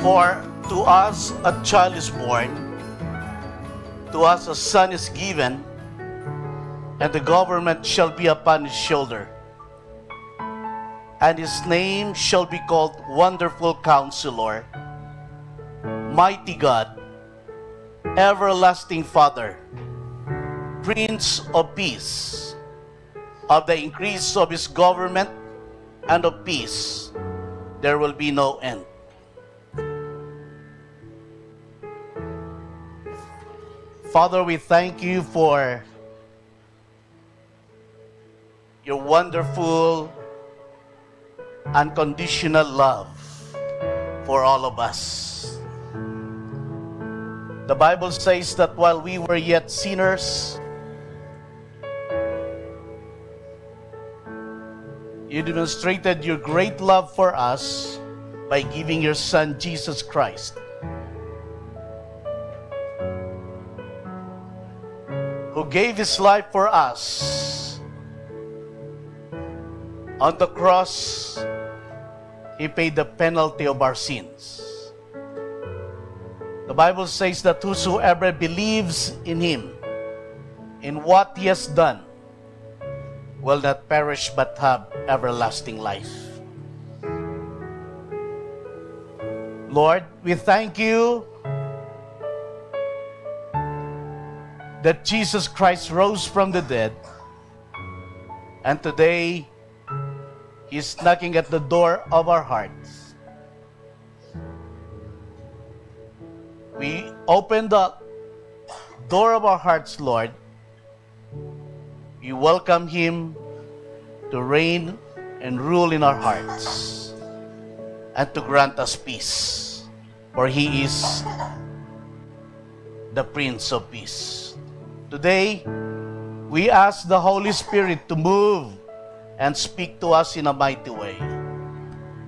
For to us a child is born, to us a son is given, and the government shall be upon his shoulder. And his name shall be called Wonderful Counselor, Mighty God, Everlasting Father, Prince of Peace. Of the increase of his government and of peace, there will be no end. Father, we thank you for your wonderful, unconditional love for all of us. The Bible says that while we were yet sinners, you demonstrated your great love for us by giving your Son, Jesus Christ, who gave his life for us. On the cross, he paid the penalty of our sins. The Bible says that whosoever believes in him, in what he has done, will not perish but have everlasting life. Lord, we thank you that Jesus Christ rose from the dead, and today he's knocking at the door of our hearts. We open the door of our hearts, Lord. We welcome him to reign and rule in our hearts and to grant us peace, for he is the Prince of Peace. Today, we ask the Holy Spirit to move and speak to us in a mighty way,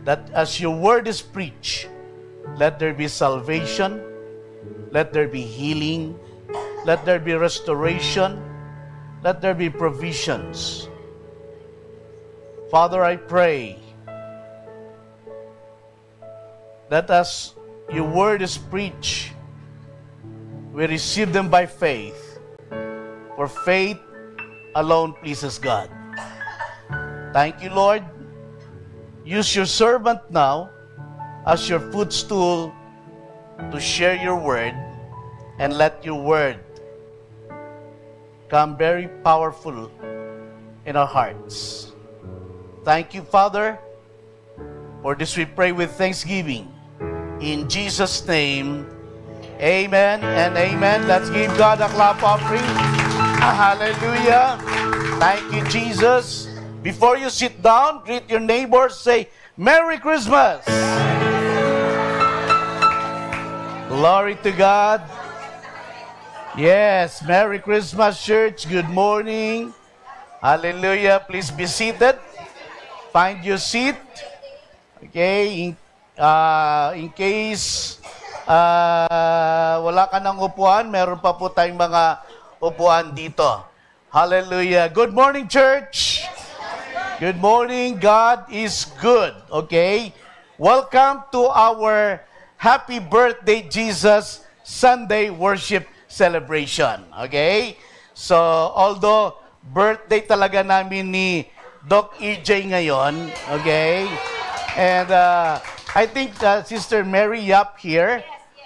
that as your word is preached, let there be salvation, let there be healing, let there be restoration, let there be provisions. Father, I pray that as your word is preached, we receive them by faith, for faith alone pleases God. Thank you, Lord. Use your servant now as your footstool to share your word, and let your word come very powerful in our hearts. Thank you, Father. For this we pray with thanksgiving. In Jesus' name, amen and amen. Let's give God a clap offering. Hallelujah. Thank you, Jesus. Before you sit down, greet your neighbors. Say, Merry Christmas. Glory to God. Yes, Merry Christmas, church. Good morning. Hallelujah. Please be seated. Find your seat. Okay. In case wala ka ng upuan, meron pa po tayong mga upuan dito. Hallelujah. Good morning, church. Good morning. God is good. Okay. Welcome to our Happy Birthday, Jesus Sunday worship celebration. Okay? So, although birthday talaga namin ni Doc EJ ngayon, okay? And I think Sister Mary Yap here,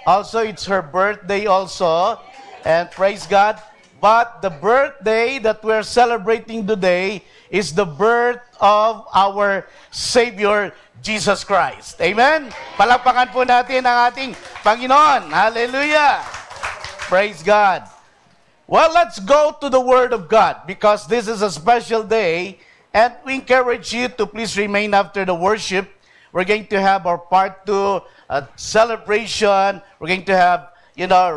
also it's her birthday also. And praise God. But the birthday that we're celebrating today is the birth of our Savior, Jesus Christ. Amen? Palakpakan po natin ang ating Panginoon. Hallelujah! Praise God. Well, let's go to the Word of God because this is a special day, and we encourage you to please remain after the worship. We're going to have our part 2 celebration. We're going to have,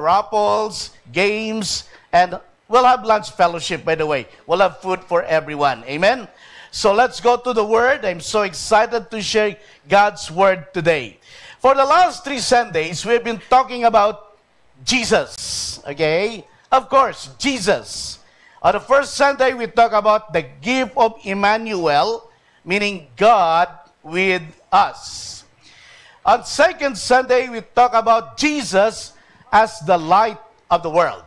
raffles, games, and we'll have lunch fellowship, by the way. We'll have food for everyone. Amen? So let's go to the Word. I'm so excited to share God's Word today. For the last 3 Sundays, we've been talking about Jesus. Okay? Of course, Jesus. On the first Sunday, we talked about the gift of Emmanuel, meaning God with us. On second Sunday, we talk about Jesus as the light of the world.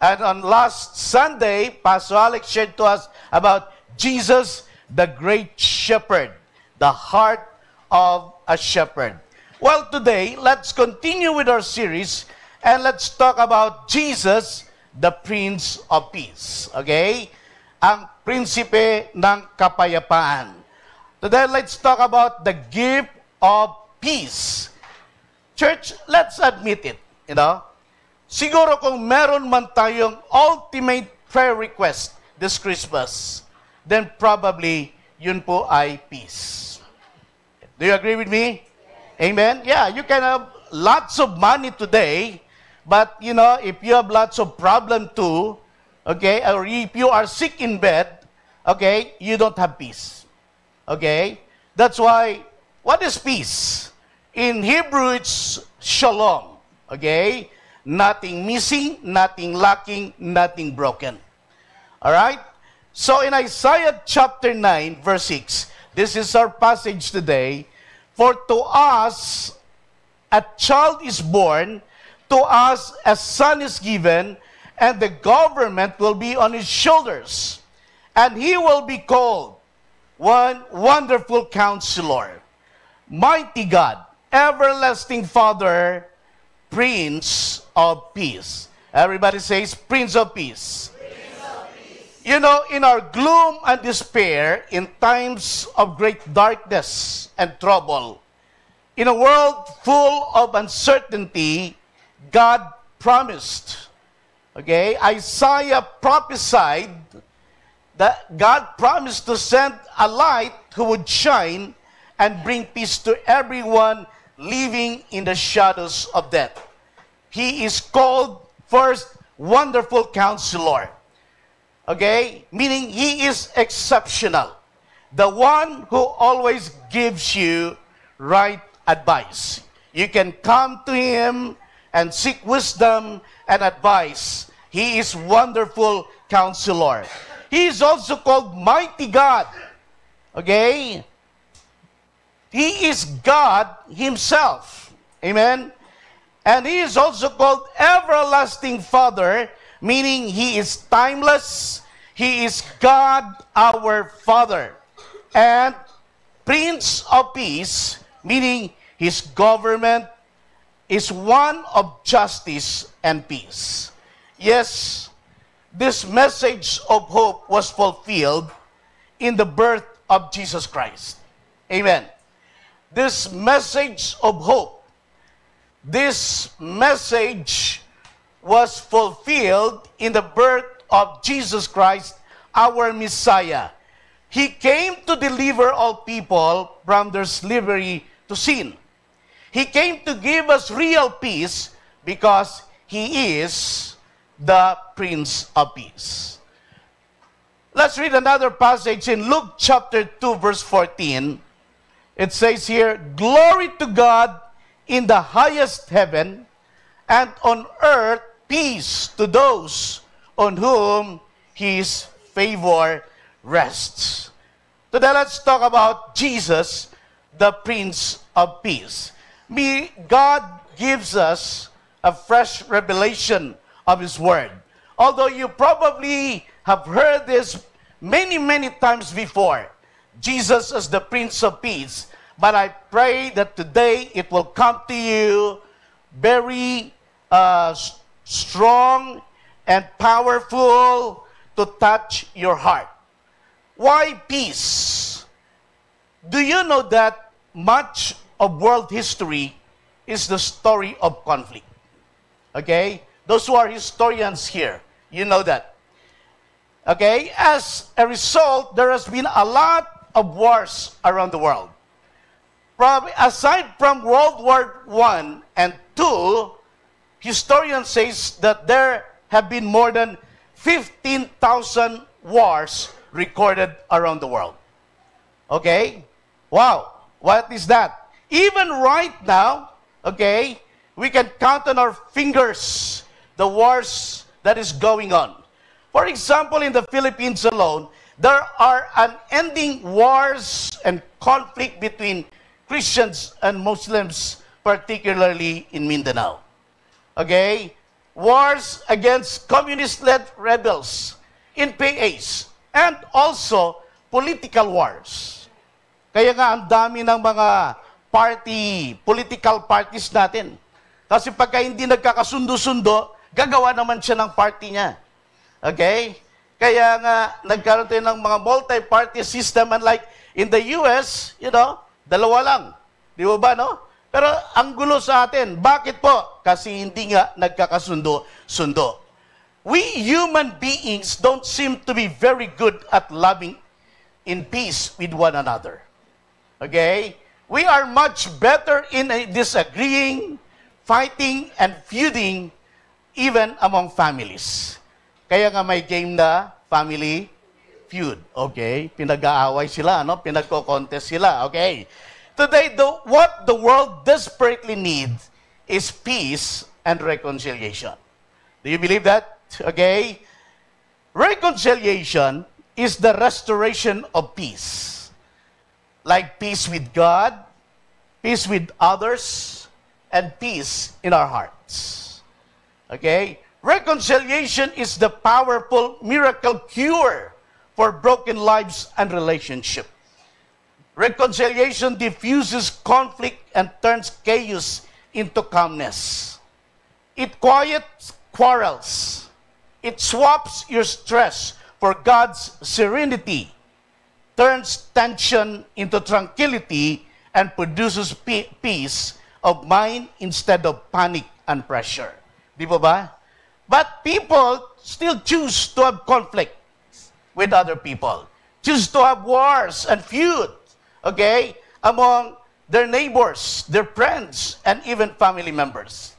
And on last Sunday, Pastor Alex shared to us about Jesus, the great shepherd, the heart of a shepherd. Well, today, let's continue with our series and let's talk about Jesus, the Prince of Peace. Okay? Ang prinsipe ng kapayapaan. Today, let's talk about the gift of peace. Church, let's admit it, siguro kung meron man tayong ultimate prayer request this Christmas, then probably yun po ay peace. Do you agree with me? Amen? Yeah, you can have lots of money today, but if you have lots of problem too, okay, or if you are sick in bed, okay, you don't have peace. Okay? That's why, what is peace? In Hebrew, it's shalom. Okay? Nothing missing, nothing lacking, nothing broken. All right? So in Isaiah chapter 9, verse 6, this is our passage today. For to us a child is born, to us a son is given, and the government will be on his shoulders. And he will be called Wonderful Counselor, Mighty God, Everlasting Father, Prince of Peace. Everybody says, Prince of Peace. Prince of Peace. In our gloom and despair, in times of great darkness and trouble, in a world full of uncertainty, God promised. Okay, Isaiah prophesied that God promised to send a light who would shine and bring peace to everyone living in the shadows of death. He is called first Wonderful Counselor. Okay? Meaning he is exceptional. The one who always gives you right advice. You can come to him and seek wisdom and advice. He is Wonderful Counselor. He is also called Mighty God. Okay? He is God himself. Amen? And he is also called Everlasting Father, meaning he is timeless. He is God, our Father. And Prince of Peace, meaning his government is one of justice and peace. Yes, this message of hope was fulfilled in the birth of Jesus Christ. Amen. This message of hope, this message was fulfilled in the birth of Jesus Christ, our Messiah. He came to deliver all people from their slavery to sin. He came to give us real peace because he is the Prince of Peace. Let's read another passage in Luke chapter 2, verse 14. It says here, Glory to God in the highest heaven, and on earth peace to those on whom his favor rests. Today, let's talk about Jesus, the Prince of Peace. God gives us a fresh revelation of his word. Although you probably have heard this many, many times before, Jesus as the Prince of Peace, but I pray that today it will come to you very strong and powerful to touch your heart. Why peace? Do you know that much of world history is the story of conflict? Okay? Those who are historians here, you know that. Okay? As a result, there has been a lot of wars around the world. Probably, aside from World War I and II, historians say that there have been more than 15,000 wars recorded around the world. Okay? Wow. What is that? Even right now, okay, we can count on our fingers the wars that is going on. For example, in the Philippines alone, there are unending wars and conflict between Christians and Muslims, particularly in Mindanao. Okay? Wars against communist-led rebels in PAs, and also political wars. Kaya nga ang dami ng mga political parties natin. Kasi pagka hindi nagkakasundo-sundo, gagawa naman siya ng party niya. Okay? Kaya nga, nagkaroon tayo ng mga multi-party system, and like in the US, dalawa lang. Di ba, no? Pero ang gulo sa atin, bakit po? Kasi hindi nga nagkakasundo-sundo. We human beings don't seem to be very good at loving in peace with one another. Okay? We are much better in disagreeing, fighting, and feuding, even among families. Kaya nga may game na family feud. Okay? Pinag-aaway sila, pinagko-contest sila. Okay? Today, what the world desperately needs is peace and reconciliation. Do you believe that? Okay? Reconciliation is the restoration of peace. Like peace with God, peace with others, and peace in our hearts. Okay? Reconciliation is the powerful miracle cure for broken lives and relationships. Reconciliation diffuses conflict and turns chaos into calmness. It quiets quarrels. It swaps your stress for God's serenity, turns tension into tranquility, and produces peace of mind instead of panic and pressure. Di ba? But people still choose to have conflict with other people. Choose to have wars and feud, okay, among their neighbors, their friends, and even family members.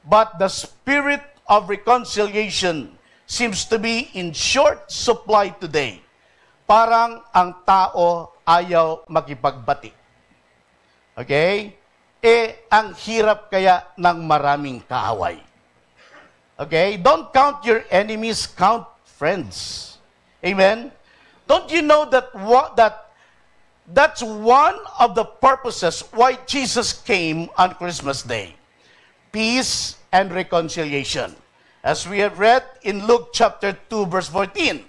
But the spirit of reconciliation seems to be in short supply today. Parang ang tao ayaw makipagbati. Okay? Ang hirap kaya ng maraming kaaway. Okay? Don't count your enemies, count friends. Amen? Don't you know that's one of the purposes why Jesus came on Christmas Day? Peace and reconciliation. As we have read in Luke chapter 2, verse 14.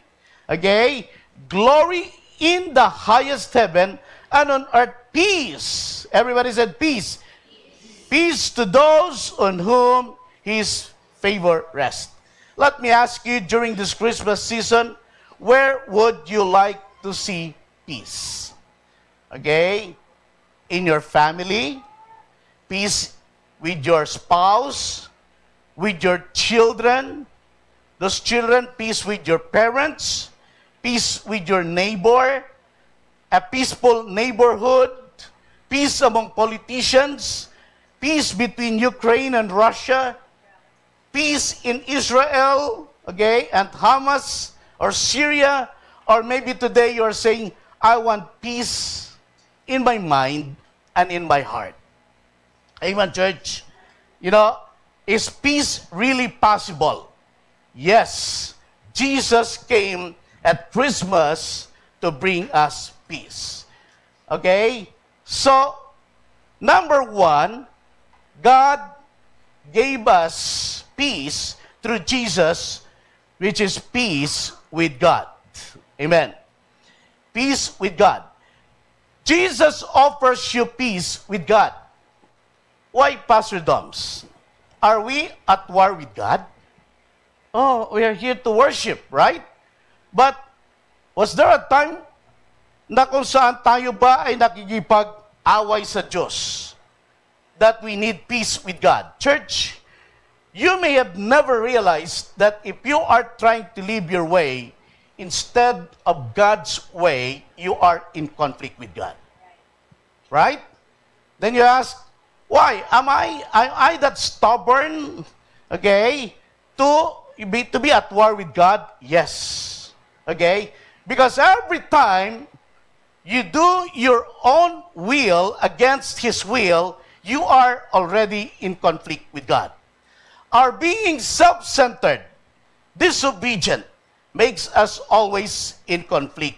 Okay? Glory in the highest heaven, and on earth peace. Everybody said peace. Peace to those on whom His favor rests. Let me ask you, during this Christmas season, where would you like to see peace? Okay? In your family, peace with your spouse, with your children, those children, peace with your parents, peace with your neighbor, a peaceful neighborhood, peace among politicians, peace between Ukraine and Russia, peace in Israel, okay, and Hamas, or Syria, or maybe today you are saying, I want peace in my mind and in my heart. Amen, church. Is peace really possible? Yes. Jesus came at Christmas to bring us peace. Okay? So, number one, God gave us peace through Jesus, which is peace with God. Amen. Peace with God. Jesus offers you peace with God. Why, Pastor Doms? Are we at war with God? Oh, we are here to worship, right? But, was there a time na kung saan tayo ba ay nakikipag-away sa Diyos? That we need peace with God. Church, you may have never realized that if you are trying to live your way instead of God's way, you are in conflict with God. Right? Then you ask, why? Am I that stubborn? Okay? To be at war with God? Yes. Okay? Because every time you do your own will against His will, you are already in conflict with God. Our being self-centered, disobedient, makes us always in conflict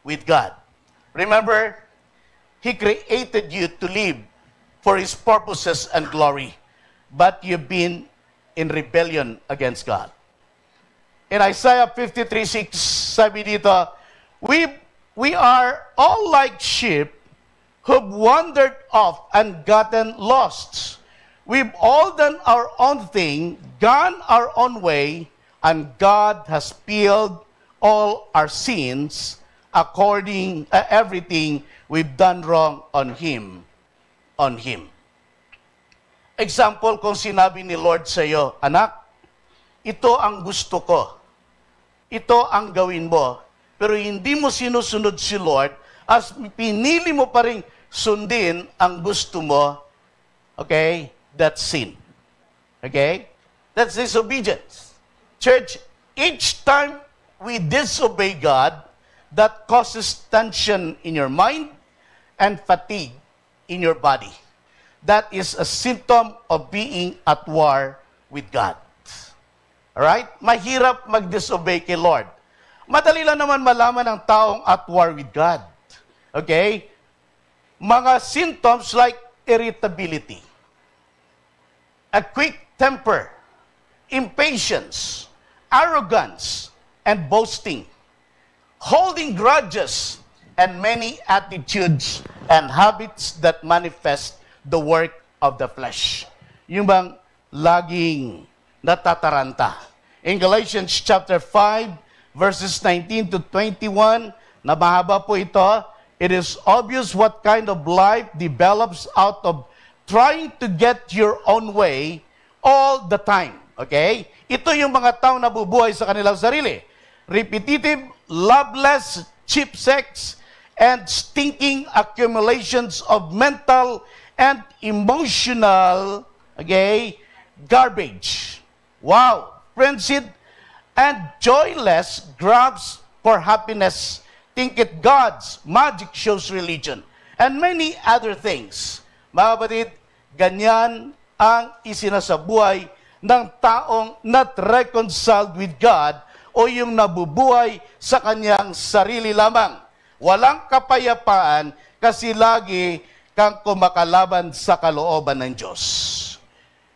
with God. Remember, He created you to live for His purposes and glory. But you've been in rebellion against God. In Isaiah 53:6, sabi dito, we are all like sheep who've wandered off and gotten lost. We've all done our own thing, gone our own way, and God has filled all our sins according everything we've done wrong on Him. Example, kung sinabi ni Lord sa iyo, anak, ito ang gusto ko. Ito ang gawin mo. Pero hindi mo sinusunod si Lord, as pinili mo pa rin sundin ang gusto mo, okay, that's sin. Okay? That's disobedience. Church, each time we disobey God, that causes tension in your mind and fatigue in your body. That is a symptom of being at war with God. Alright? Mahirap mag-disobey kay Lord. Madali lang naman malaman ng taong at war with God. Okay? Mga symptoms like irritability, a quick temper, impatience, arrogance, and boasting, holding grudges, and many attitudes and habits that manifest the work of the flesh. Yung bang laging natataranta. In Galatians chapter 5, verses 19 to 21, na mahaba po ito, it is obvious what kind of life develops out of trying to get your own way all the time. Okay? Ito yung mga taong nabubuhay sa kanilang sarili. Repetitive, loveless, cheap sex, and stinking accumulations of mental and emotional, okay, garbage. Wow! Frenzied and joyless grabs for happiness, think it God's magic shows religion, and many other things. Mga kapatid, ganyan ang isinasabuhay ng taong not reconciled with God o yung nabubuhay sa kanyang sarili lamang. Walang kapayapaan kasi lagi kang kumakalaban sa kalooban ng Diyos.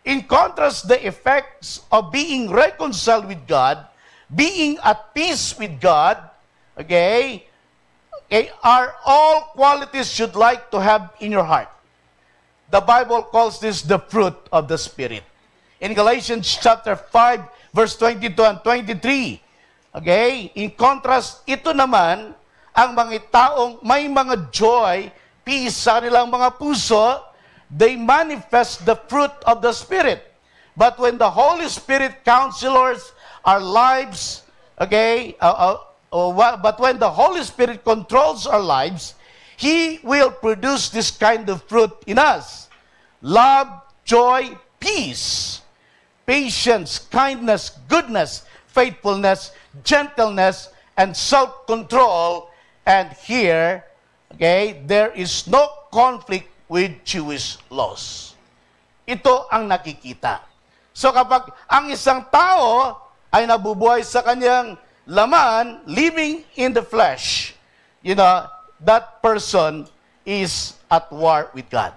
In contrast, the effects of being reconciled with God, being at peace with God, okay, are all qualities you'd like to have in your heart. The Bible calls this the fruit of the Spirit. In Galatians chapter 5, verse 22 and 23, okay, in contrast, ito naman, ang mga taong may mga joy, peace sa kanilang mga puso, they manifest the fruit of the Spirit. But when the Holy Spirit counselors our lives, okay, but when the Holy Spirit controls our lives, He will produce this kind of fruit in us. Love, joy, peace, patience, kindness, goodness, faithfulness, gentleness, and self-control. And here, okay, there is no conflict with Jewish laws. Ito ang nakikita. So kapag ang isang tao ay nabubuhay sa kanyang laman, living in the flesh, you know, that person is at war with God.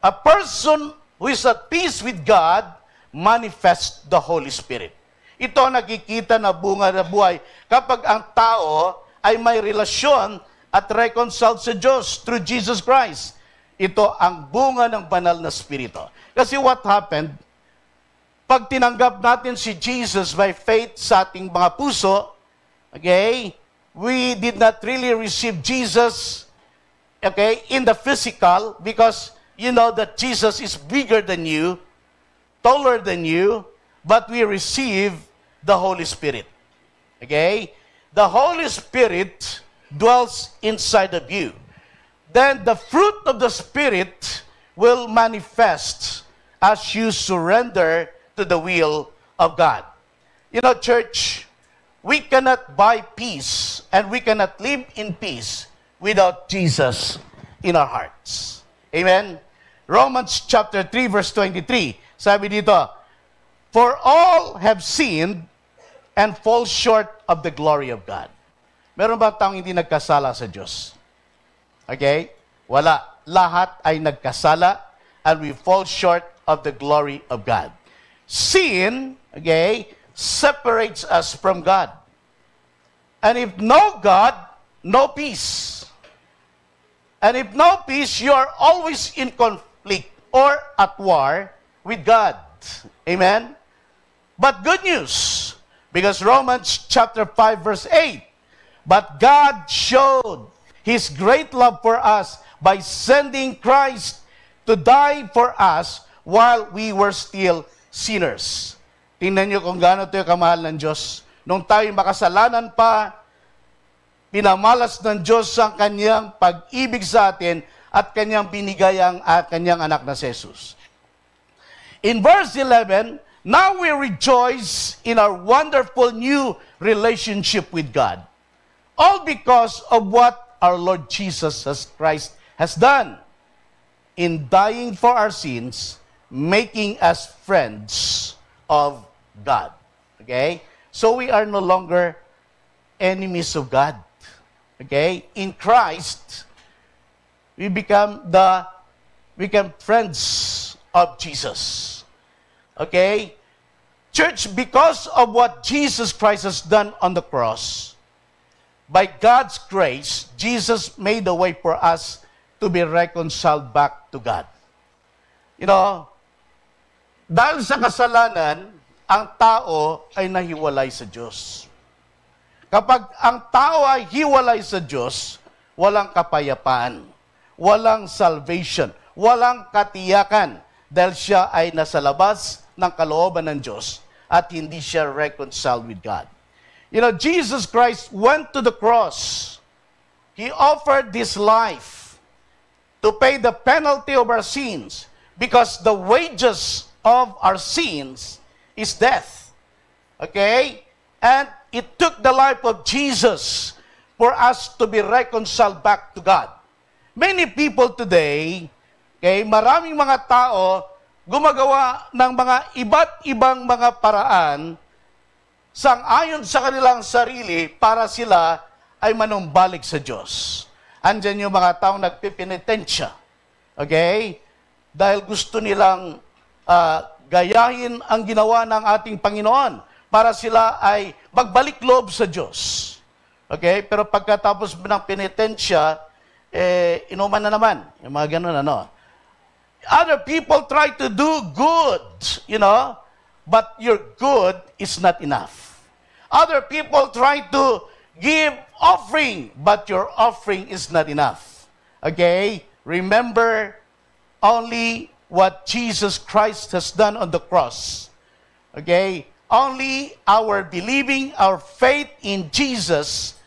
A person who is at peace with God manifests the Holy Spirit. Ito ang nakikita na bunga na buhay kapag ang tao ay may relasyon at reconciled sa Diyos through Jesus Christ. Ito ang bunga ng banal na Espiritu. Kasi what happened, pag tinanggap natin si Jesus by faith sa ating mga puso, okay, we did not really receive Jesus, okay, in the physical, because you know that Jesus is bigger than you, taller than you, but we receive the Holy Spirit. Okay? The Holy Spirit dwells inside of you. Then the fruit of the Spirit will manifest as you surrender to the will of God. You know, church, we cannot buy peace and we cannot live in peace without Jesus in our hearts. Amen? Romans chapter 3 verse 23, sabi dito, for all have sinned and fall short of the glory of God. Meron ba taong hindi nagkasala sa Diyos? Okay? Wala. Lahat ay nagkasala and we fall short of the glory of God. Sin, okay, separates us from God. And if no God, no peace. And if no peace, you are always in conflict or at war with God. Amen? But good news, because Romans chapter 5 verse 8, but God showed His great love for us by sending Christ to die for us while we were still sinners. Tingnan nyo kung gaano tayo kamahal ng Diyos. Nung tayo makasalanan pa, pinamalas ng Diyos ang kanyang pag-ibig sa atin at kanyang binigay ang kanyang anak na si Jesus. In verse 11, now we rejoice in our wonderful new relationship with God. All because of what our Lord Jesus Christ has done in dying for our sins, making us friends of God. Okay? So we are no longer enemies of God. Okay? In Christ, we become friends of Jesus. Okay? Church, because of what Jesus Christ has done on the cross, by God's grace, Jesus made a way for us to be reconciled back to God. You know, dahil sa kasalanan, ang tao ay nahiwalay sa Diyos. Kapag ang tao ay hiwalay sa Diyos, walang kapayapaan, walang salvation, walang katiyakan, dahil siya ay nasa labas ng kalooban ng Diyos at hindi siya reconciled with God. You know, Jesus Christ went to the cross. He offered His life to pay the penalty of our sins because the wages of our sins is death. Okay? And it took the life of Jesus for us to be reconciled back to God. Many people today, okay, maraming mga tao gumagawa ng mga iba't ibang mga paraan sang-ayon sa kanilang sarili para sila ay manumbalik sa Diyos. Andyan yung mga taong nagpipinitensya. Okay? Dahil gusto nilang gayahin ang ginawa ng ating Panginoon para sila ay magbalik loob sa Diyos. Okay? Pero pagkatapos ng penitensya, inuman na naman. Yung mga ganun, ano. Other people try to do good, you know, but your good is not enough. Other people try to give offering, but your offering is not enough. Okay? Remember only what Jesus Christ has done on the cross. Okay? Only our believing, our faith in Jesus'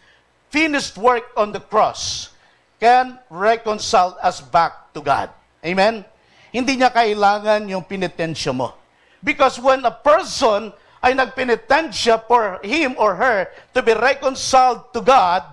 finished work on the cross can reconcile us back to God. Amen? Hindi niya kailangan yung penitensya mo. Because when a person ay nagpenitensya for him or her to be reconciled to God,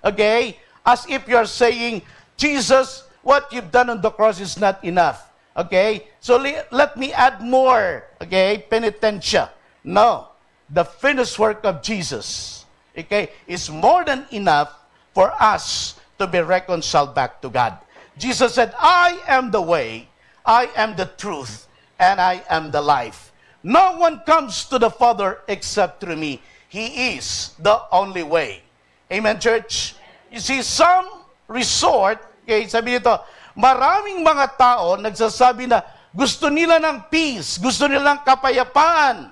okay, as if you're saying, Jesus, what you've done on the cross is not enough. Okay? So let me add more, okay, penitensya. No. The finished work of Jesus, okay, is more than enough for us to be reconciled back to God. Jesus said, I am the way, I am the truth, and I am the life. No one comes to the Father except through me. He is the only way. Amen, church? You see, some resort, okay, sabi nito, maraming mga tao nagsasabi na gusto nila ng peace, gusto nila ng kapayapaan.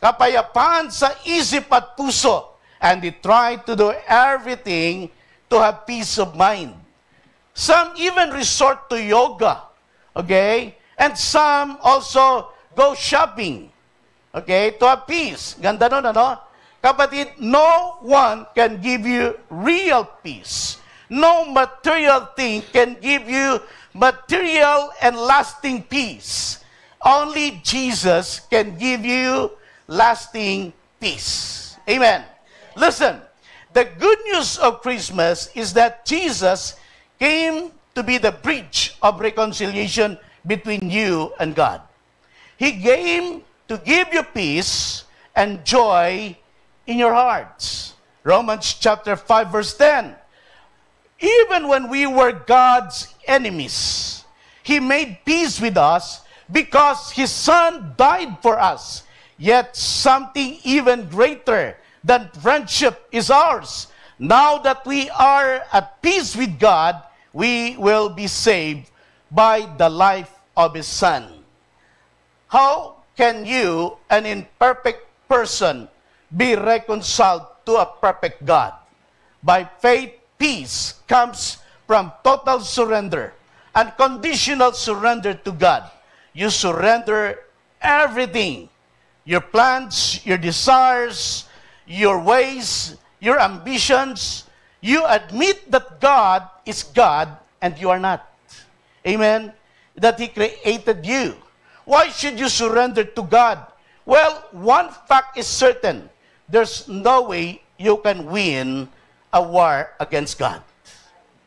Kapayapaan sa isip at puso. And they try to do everything to have peace of mind. Some even resort to yoga. Okay? And some also go shopping. Okay? To have peace. Ganda nun, ano? Kapatid, no one can give you real peace. No material thing can give you material and lasting peace. Only Jesus can give you lasting peace. Amen. Listen, the good news of Christmas is that Jesus came to be the bridge of reconciliation between you and God. He came to give you peace and joy in your hearts. Romans chapter 5 verse 10. even when we were God's enemies, He made peace with us because His Son died for us. Yet something even greater than friendship is ours. Now that we are at peace with God, we will be saved by the life of His Son. How can you, an imperfect person, be reconciled to a perfect God? By faith, peace comes from total surrender, unconditional surrender to God. You surrender everything, your plans, your desires, your ways, your ambitions. You admit that God is God and you are not. Amen? That He created you. Why should you surrender to God? Well, one fact is certain. There's no way you can win a war against God.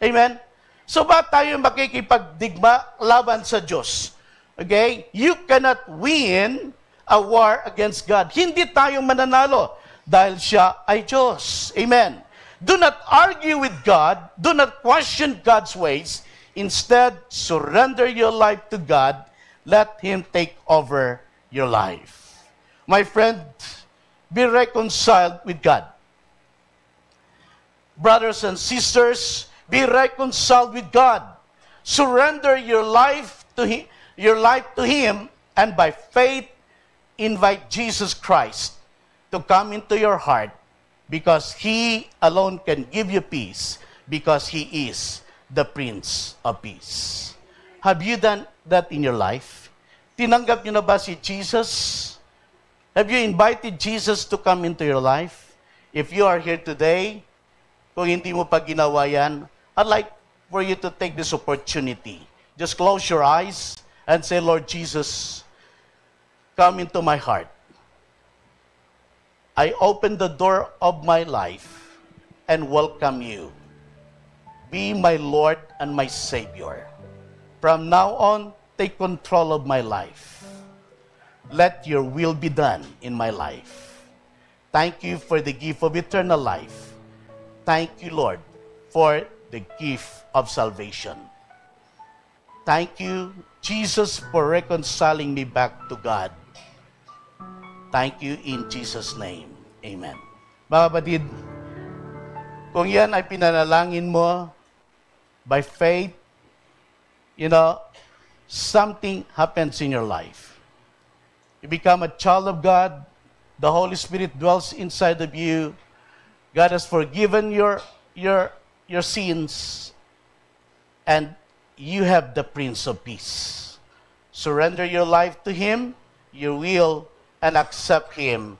Amen? So ba tayo makikipagdigma laban sa Diyos? Okay? You cannot win a war against God. Hindi tayo mananalo dahil siya ay Diyos. Amen. Do not argue with God. Do not question God's ways. Instead, surrender your life to God. Let Him take over your life. My friend, be reconciled with God. Brothers and sisters, be reconciled with God. Surrender your life to Him, and by faith, invite Jesus Christ to come into your heart, because He alone can give you peace, because He is the Prince of Peace. Have you done that in your life? Tinanggap niyo na ba si Jesus? Have you invited Jesus to come into your life? If you are here today, kung hindi mo pa ginawa yan, I'd like for you to take this opportunity. Just close your eyes and say, Lord Jesus, come into my heart. I open the door of my life and welcome you. Be my Lord and my Savior. From now on, take control of my life. Let your will be done in my life. Thank you for the gift of eternal life. Thank you, Lord, for the gift of salvation. Thank you, Jesus, for reconciling me back to God. Thank you in Jesus' name. Amen. Mga kapatid, kung yan ay pinanalangin mo by faith, something happens in your life. You become a child of God. The Holy Spirit dwells inside of you. God has forgiven your sins. And you have the Prince of Peace. Surrender your life to Him, your will, and accept Him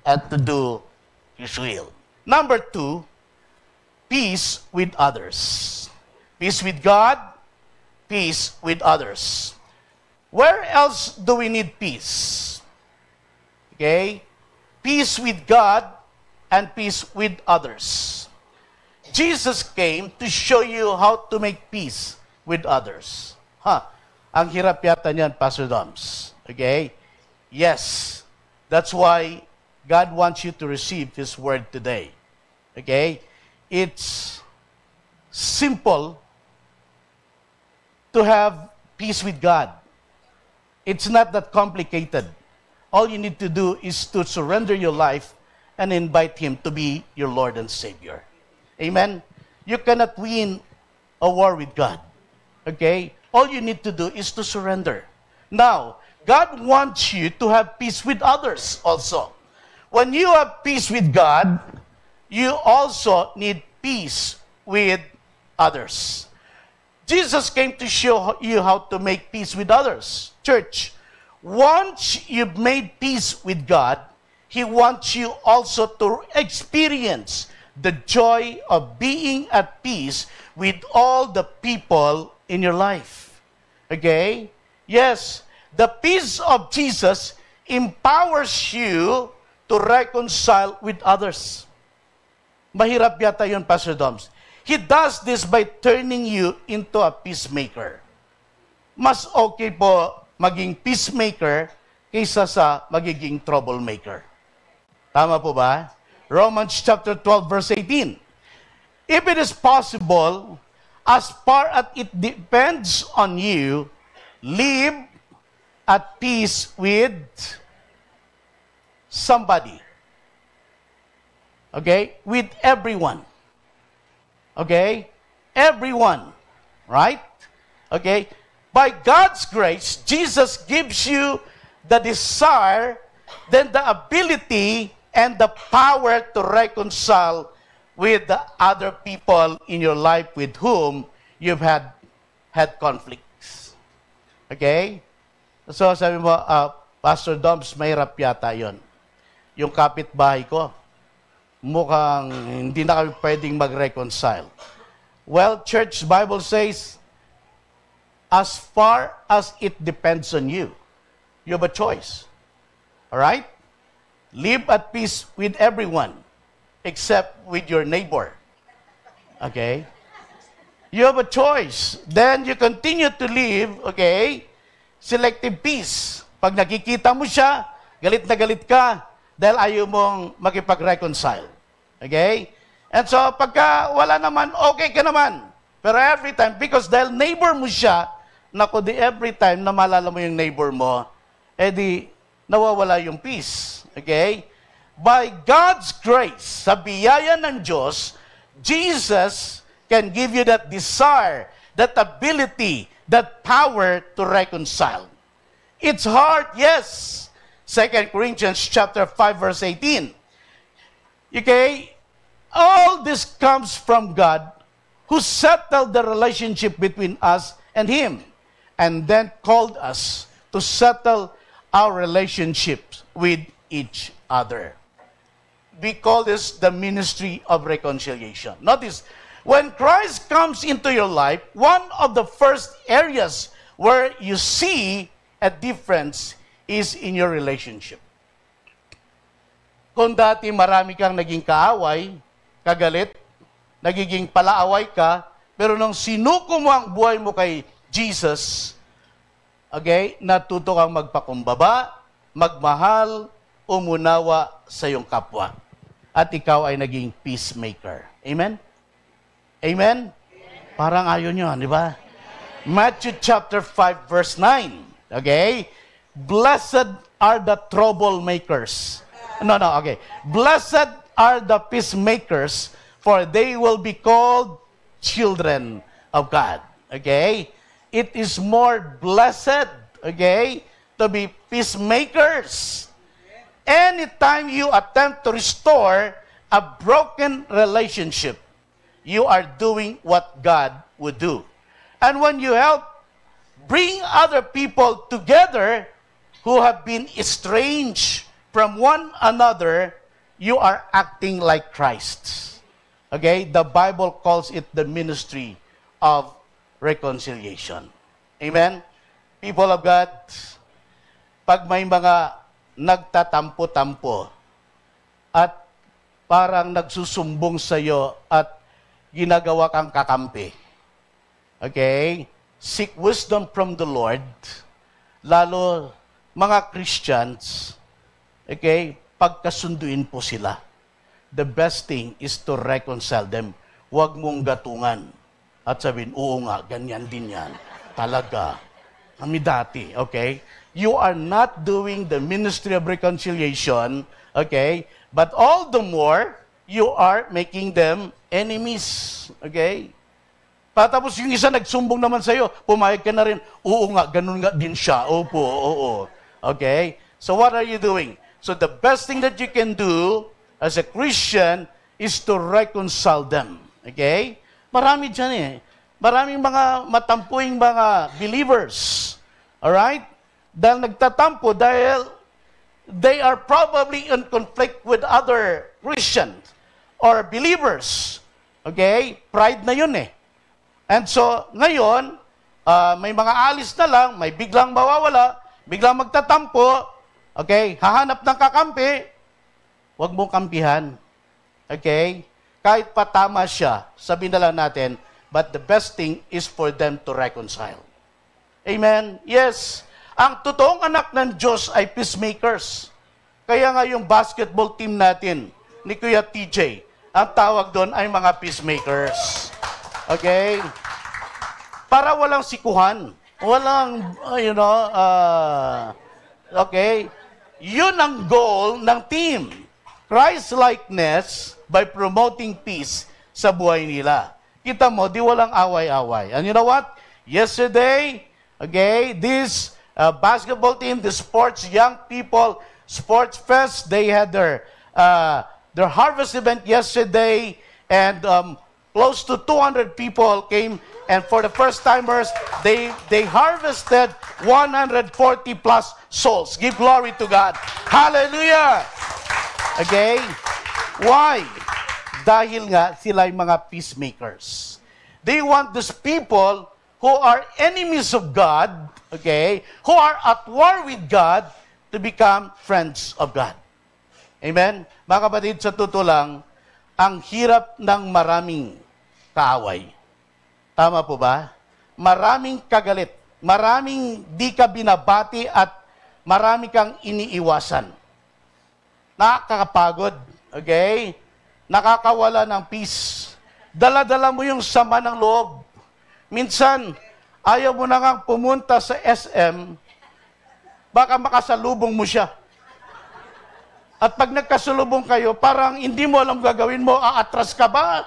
and to do His will. Number 2, peace with others. Peace with God, peace with others. Where else do we need peace? Okay? Peace with God and peace with others. Jesus came to show you how to make peace with others. Ang hirap yata niyan, Pastor Doms. Okay? Yes. That's why God wants you to receive His word today. Okay? It's simple to have peace with God. It's not that complicated. All you need to do is to surrender your life and invite Him to be your Lord and Savior. Amen? You cannot win a war with God. Okay? All you need to do is to surrender. Now, God wants you to have peace with others also. When you have peace with God, you also need peace with others. Jesus came to show you how to make peace with others. Church, once you've made peace with God, He wants you also to experience the joy of being at peace with all the people in your life. Okay? Yes, the peace of Jesus empowers you to reconcile with others. Mahirap yata yun, Pastor Doms. He does this by turning you into a peacemaker. Mas okay po maging peacemaker kaysa sa magiging troublemaker. Tama po ba? Romans chapter 12 verse 18. If it is possible, as far as it depends on you, live at peace with somebody. Okay? With everyone. Okay? Everyone. Right? Okay? By God's grace, Jesus gives you the desire, then the ability, and the power to reconcile with the other people in your life with whom you've had conflicts. Okay? So sabi mo, Pastor Doms, mahirap yata yun. Yung kapitbahay ko, mukhang hindi na kami pwedeng mag-reconcile. Well, church, Bible says, as far as it depends on you, you have a choice. Alright? Live at peace with everyone, except with your neighbor. Okay? You have a choice. Then you continue to live, okay, selective peace. Pag nakikita mo siya, galit na galit ka dahil ayaw mong makipag-reconcile. Okay? And so, pagka wala naman, okay ka naman. Pero every time, because dahil neighbor mo siya, naku, every time na malala mo yung neighbor mo, edi nawawala yung peace. Okay? By God's grace, sa biyaya ng Diyos, Jesus can give you that desire, that ability, that power to reconcile. It's hard, yes. 2 Corinthians chapter 5, verse 18. Okay? All this comes from God, who settled the relationship between us and Him, and then called us to settle our relationships with each other. We call this the ministry of reconciliation. Notice, when Christ comes into your life, one of the first areas where you see a difference is in your relationship. Kung dati marami kang naging kaaway, kagalit, nagiging palaaway ka, pero nung sinuko mo ang buhay mo kay Jesus, okay, natuto kang magpakumbaba, magmahal, umunawa sa iyong kapwa. At ikaw ay naging peacemaker. Amen? Amen? Parang ayon yun, di ba? Matthew chapter 5, verse 9. Okay? Blessed are the troublemakers. No, okay. Blessed are the peacemakers, for they will be called children of God. Okay? It is more blessed, okay, to be peacemakers. Anytime you attempt to restore a broken relationship, you are doing what God would do. And when you help bring other people together who have been estranged from one another, you are acting like Christ. Okay? The Bible calls it the ministry of reconciliation. Amen? People of God, pag may mga nagtatampo-tampo at parang nagsusumbong sa iyo at ginagawa kang kakampi. Okay? Seek wisdom from the Lord, lalo mga Christians, okay, pagkasunduin po sila. The best thing is to reconcile them. Huwag mong gatungan at sabihin, oo nga, ganyan din yan. Talaga. Kami dati, okay? You are not doing the ministry of reconciliation, okay? But all the more, you are making them enemies, okay? Patapos yung isa nagsumbong naman sa'yo, pumayag ka na rin, oo nga, ganun nga din siya. Opo, oo. Okay? So what are you doing? So the best thing that you can do as a Christian is to reconcile them. Okay? Marami dyan eh. Maraming mga matampuing mga believers. Alright? Dahil nagtatampo, dahil they are probably in conflict with other Christians or believers. Okay? Pride na yun eh. And so, ngayon, may mga alis na lang, may biglang mawawala, biglang magtatampo, okay? Hahanap ng kakampi, huwag mong kampihan. Okay? Kahit patama siya, sabihin na lang natin, but the best thing is for them to reconcile. Amen? Yes. Ang totoong anak ng Diyos ay peacemakers. Kaya nga yung basketball team natin, ni Kuya TJ, Ang tawag doon ay mga peacemakers. Okay? Para walang sikuhan. Walang, okay? Yun ang goal ng team. Christ-likeness by promoting peace sa buhay nila. Kita mo, di walang away-away. And you know what? Yesterday, okay, this basketball team, the sports young people, sports fest, they had their harvest event yesterday, and close to 200 people came, and for the first timers, they harvested 140 plus souls. Give glory to God. Hallelujah! Okay? Why? Dahil nga sila ay mga peacemakers. They want these people who are enemies of God, okay, who are at war with God, to become friends of God. Amen? Mga kapatid, sa totoo lang, ang hirap ng maraming kaaway. Tama po ba? Maraming kagalit, maraming di ka binabati at marami kang iniiwasan. Nakakapagod, okay? Nakakawala ng peace. Dala-dala mo yung sama ng loob. Minsan, ayaw mo na ngang pumunta sa SM, baka makasalubong mo siya. At pag nagkasalubong kayo, parang hindi mo alam gagawin mo, aatras ka ba?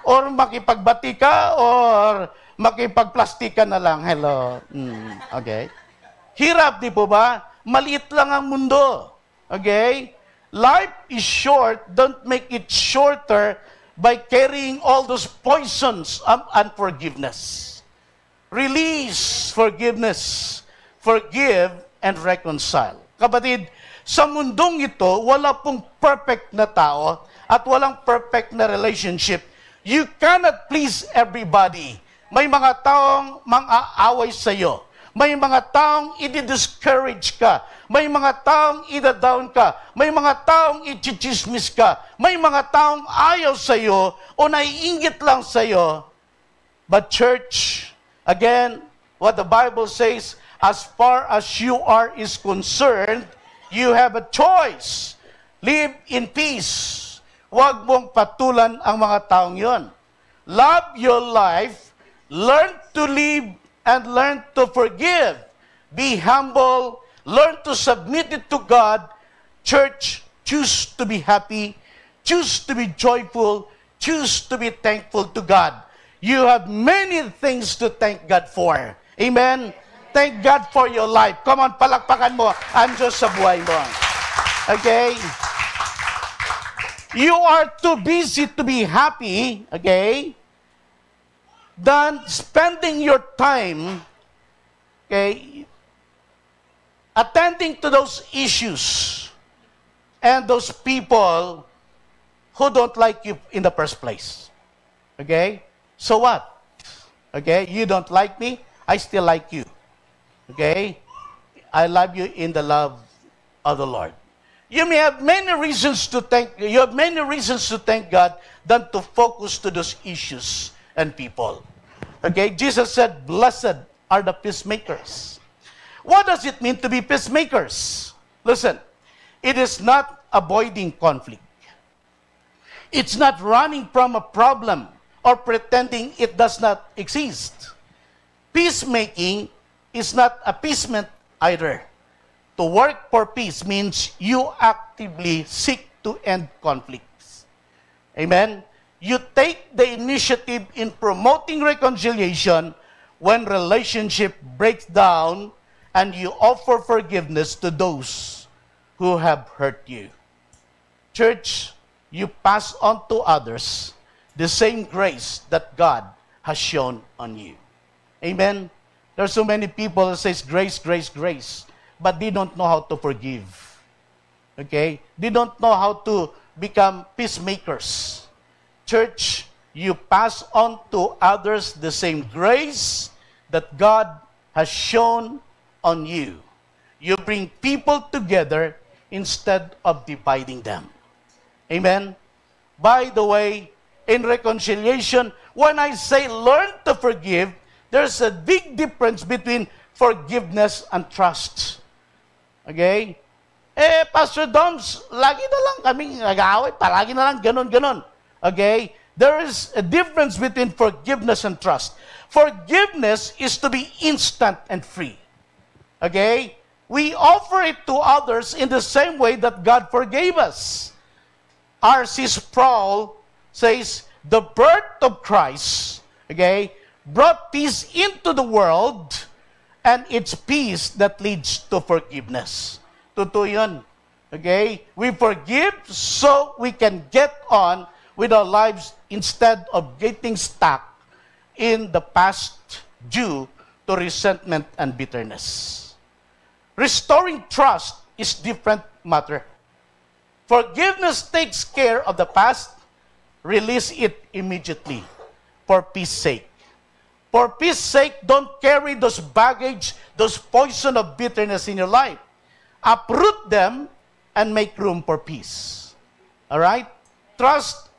Or makipagbati ka? Or makipagplastika na lang? Hello. Okay. Hirap, di po ba? Maliit lang ang mundo. Okay? Life is short. Don't make it shorter by carrying all those poisons of unforgiveness. Release forgiveness. Forgive and reconcile. Kapatid, sa mundong ito, wala pong perfect na tao at walang perfect na relationship. You cannot please everybody. May mga taong mang-aaway sa iyo. May mga taong i-discourage ka. May mga taong ida-down ka. May mga taong i-chismis ka. May mga taong ayaw sa iyo o naiinggit lang sa iyo. But church, again, what the Bible says, as far as you are is concerned, you have a choice. Live in peace. Huwag mong patulan ang mga taong yon. Love your life. Learn to live and learn to forgive. Be humble. Learn to submit it to God. Church, choose to be happy. Choose to be joyful. Choose to be thankful to God. You have many things to thank God for. Amen? Thank God for your life. Come on, palakpakan mo ang Diyos sa buhay mo. Okay? You are too busy to be happy, okay, than spending your time, okay, attending to those issues and those people who don't like you in the first place. Okay? So what? Okay? You don't like me, I still like you. Okay? I love you in the love of the Lord. You may have many reasons to thank God than to focus to those issues and people. Okay? Jesus said, "Blessed are the peacemakers." What does it mean to be peacemakers? Listen, it is not avoiding conflict. It's not running from a problem or pretending it does not exist. Peacemaking is not appeasement either. To work for peace means you actively seek to end conflicts. Amen? You take the initiative in promoting reconciliation when relationship breaks down, and you offer forgiveness to those who have hurt you. Church, you pass on to others the same grace that God has shown on you. Amen? There are so many people that say grace, grace, grace, but they don't know how to forgive. Okay? They don't know how to become peacemakers. Church, you pass on to others the same grace that God has shown on you. You bring people together instead of dividing them. Amen? By the way, in reconciliation, when I say learn to forgive, there's a big difference between forgiveness and trust. Okay? Pastor Doms, lagi na lang kaming nag-aaway, palagi na lang ganon-ganon. Okay? There is a difference between forgiveness and trust. Forgiveness is to be instant and free. Okay? We offer it to others in the same way that God forgave us. R.C. Sproul says, the birth of Christ, okay, brought peace into the world, and it's peace that leads to forgiveness. Totoo yun. Okay? We forgive so we can get on with our lives instead of getting stuck in the past due to resentment and bitterness. Restoring trust is different matter. Forgiveness takes care of the past, release it immediately for peace sake. For peace sake, don't carry those baggage, those poison of bitterness in your life. Uproot them and make room for peace. All right? Trust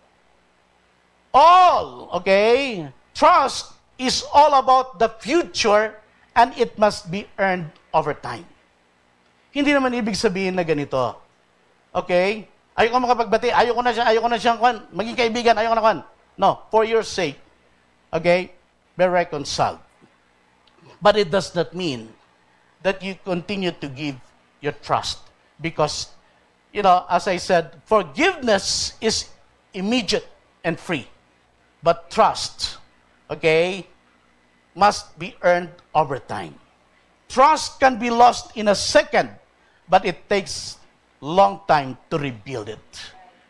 all, okay? Trust is all about the future and it must be earned over time. Hindi naman ibig sabihin na ganito. Okay? Ayoko makapagbati, ayoko na siyang maging kaibigan, ayoko na No, for your sake, okay, be reconciled. But it does not mean that you continue to give your trust. Because, as I said, forgiveness is immediate and free. But trust, okay, must be earned over time. Trust can be lost in a second, but it takes long time to rebuild it.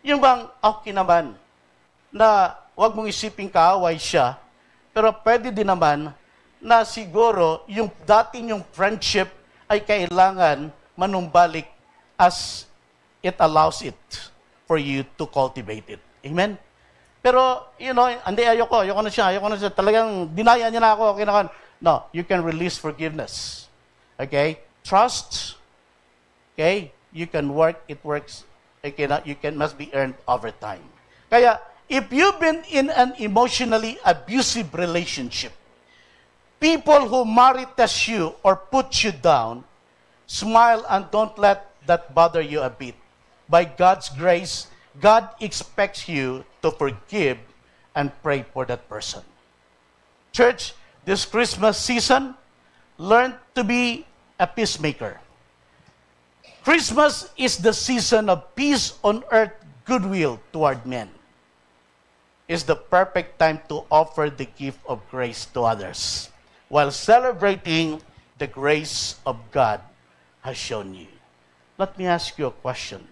Yung bang, okay naman, na wag mong isiping kaaway siya, pero pwede din naman na siguro yung dating yung friendship ay kailangan manumbalik as it allows it for you to cultivate it. Amen? Pero, hindi, ayoko na siya, talagang dinaya niya na ako, okay na. No, you can release forgiveness. Okay? Trust, okay? You can work, it works, must be earned over time. Kaya, if you've been in an emotionally abusive relationship, people who marry test you or put you down, smile and don't let that bother you a bit. By God's grace, God expects you to forgive and pray for that person. Church, this Christmas season, learn to be a peacemaker. Christmas is the season of peace on earth, goodwill toward men. It's the perfect time to offer the gift of grace to others while celebrating the grace of God has shown you. Let me ask you a question.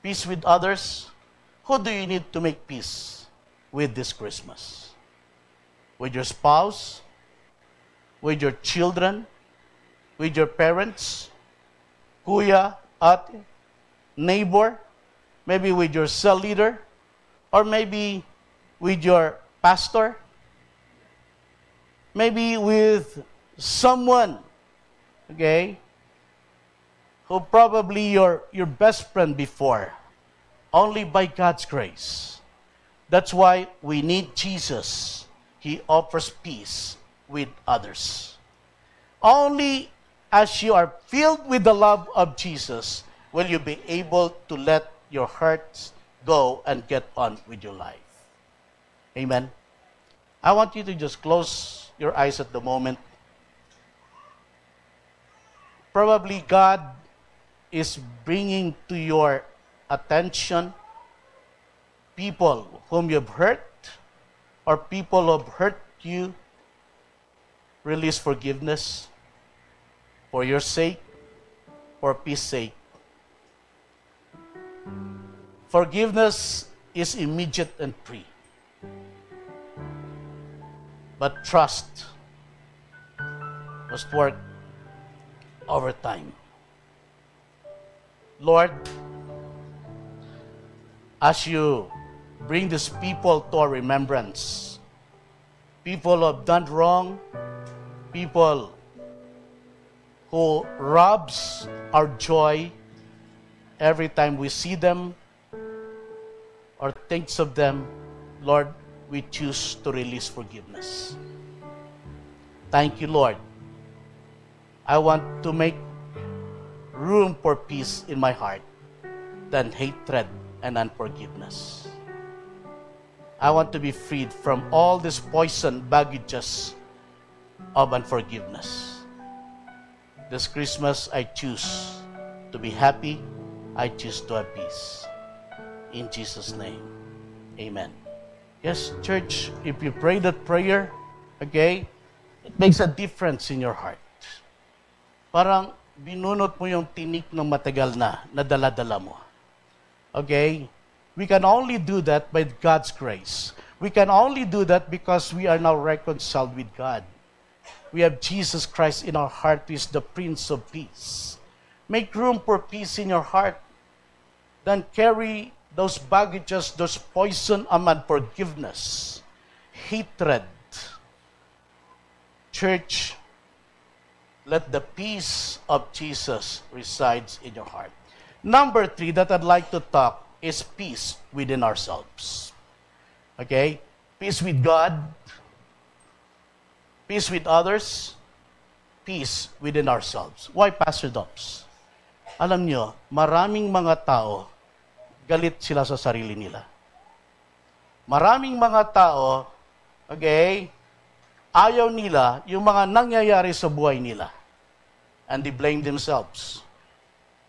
Peace with others? Who do you need to make peace with this Christmas? With your spouse? With your children? With your parents? Kuya, ate, neighbor? Maybe with your cell leader? Or maybe with your pastor? Maybe with someone, okay, who probably your best friend before, only by God's grace. That's why we need Jesus. He offers peace with others. Only as you are filled with the love of Jesus will you be able to let your hearts go and get on with your life. Amen. I want you to just close your eyes at the moment. Probably God is bringing to your attention people whom you've hurt or people who have hurt you. Release forgiveness for your sake, for peace sake. Forgiveness is immediate and free. But trust must work over time. Lord, as you bring these people to our remembrance, people who have done wrong, people who robs our joy every time we see them or thinks of them, Lord, we choose to release forgiveness. Thank you, Lord. I want to make room for peace in my heart than hatred and unforgiveness. I want to be freed from all these poison baggages of unforgiveness. This Christmas, I choose to be happy. I choose to have peace. In Jesus' name, amen. Yes, church, if you pray that prayer, okay, it makes a difference in your heart. Parang binunot mo yung tinik ng matagal na dala-dala mo. Okay? We can only do that by God's grace. We can only do that because we are now reconciled with God. We have Jesus Christ in our heart, who is the Prince of Peace. Make room for peace in your heart. Then carry those baggages, those poison and unforgiveness, hatred. Church, let the peace of Jesus resides in your heart. Number 3 that I'd like to talk is peace within ourselves. Okay? Peace with God, peace with others, peace within ourselves. Why, Pastor Dobbs? Alam nyo, maraming mga tao, galit sila sa sarili nila. Maraming mga tao, okay, ayaw nila yung mga nangyayari sa buhay nila. And they blame themselves.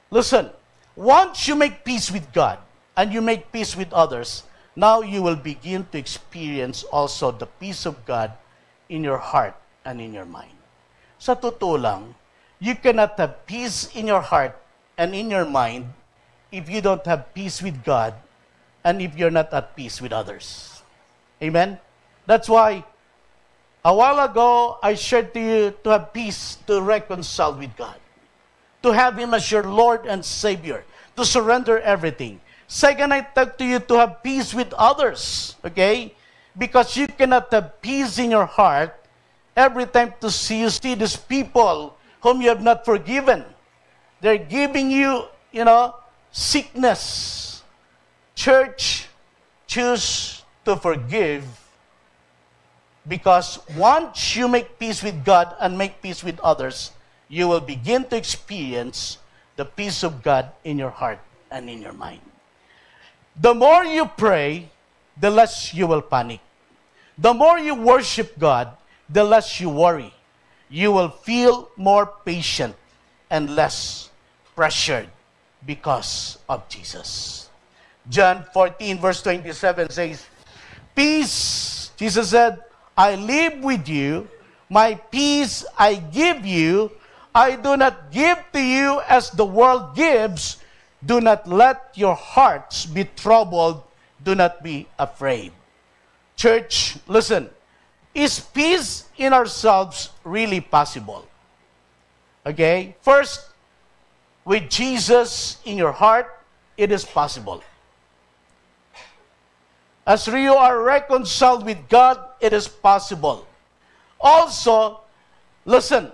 Listen, once you make peace with God, and you make peace with others, now you will begin to experience also the peace of God in your heart and in your mind. Sa totoo lang, you cannot have peace in your heart and in your mind if you don't have peace with God and if you're not at peace with others. Amen? That's why, a while ago, I shared to you to have peace, to reconcile with God, to have Him as your Lord and Savior, to surrender everything. Second, I talk to you to have peace with others, okay? Because you cannot have peace in your heart every time you see these people whom you have not forgiven. They're giving you, sickness. Church, choose to forgive, because once you make peace with God and make peace with others, you will begin to experience the peace of God in your heart and in your mind. The more you pray, the less you will panic. The more you worship God, the less you worry. You will feel more patient and less pressured because of Jesus. John 14 verse 27 says, "Peace," Jesus said, "I live with you. My peace I give you. I do not give to you as the world gives. Do not let your hearts be troubled. Do not be afraid." Church, listen. Is peace in ourselves really possible? Okay? First, with Jesus in your heart, it is possible. As you are reconciled with God, it is possible. Also, listen,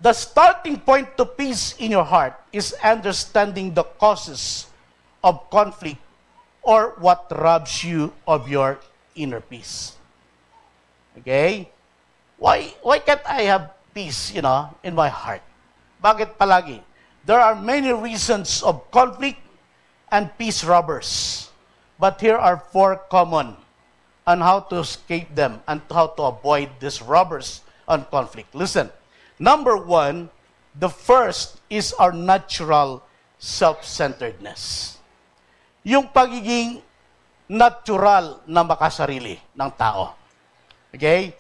the starting point to peace in your heart is understanding the causes of conflict or what robs you of your inner peace. Okay? Why can't I have peace, in my heart? Bakit palagi? There are many reasons of conflict and peace robbers. But here are 4 common on how to escape them and how to avoid these robbers and conflict. Listen. Number 1, the first is our natural self-centeredness. Yung pagiging natural na makasarili ng tao. Okay?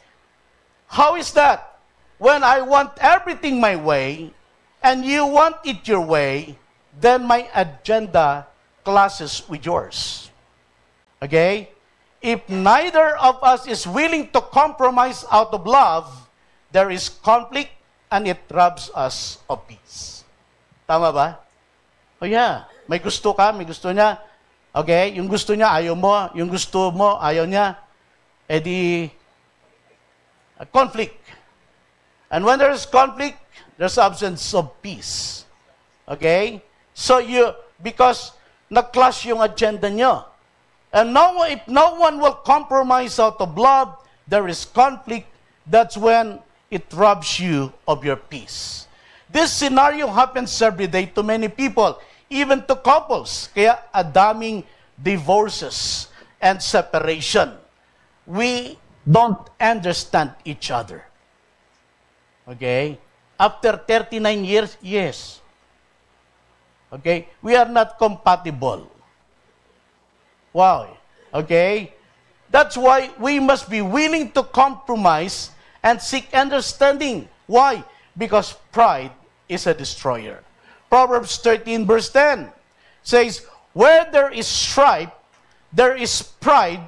How is that? When I want everything my way, and you want it your way, then my agenda clashes with yours. Okay? If neither of us is willing to compromise out of love, there is conflict, and it robs us of peace. Tama ba? Oh yeah, may gusto ka, may gusto niya. Okay, yung gusto niya, ayaw mo. Yung gusto mo, ayaw niya. Eh di, conflict. And when there is conflict, there's absence of peace. Okay? So because na-clash yung agenda niyo. And if no one will compromise out of love, there is conflict. That's when it robs you of your peace. This scenario happens every day to many people, even to couples. Kaya adaming divorces and separation. We don't understand each other. Okay? After 39 years, yes. Okay? We are not compatible. Wow. Okay? That's why we must be willing to compromise and seek understanding. Why? Because pride is a destroyer. Proverbs 13 verse 10 says, where there is strife, there is pride,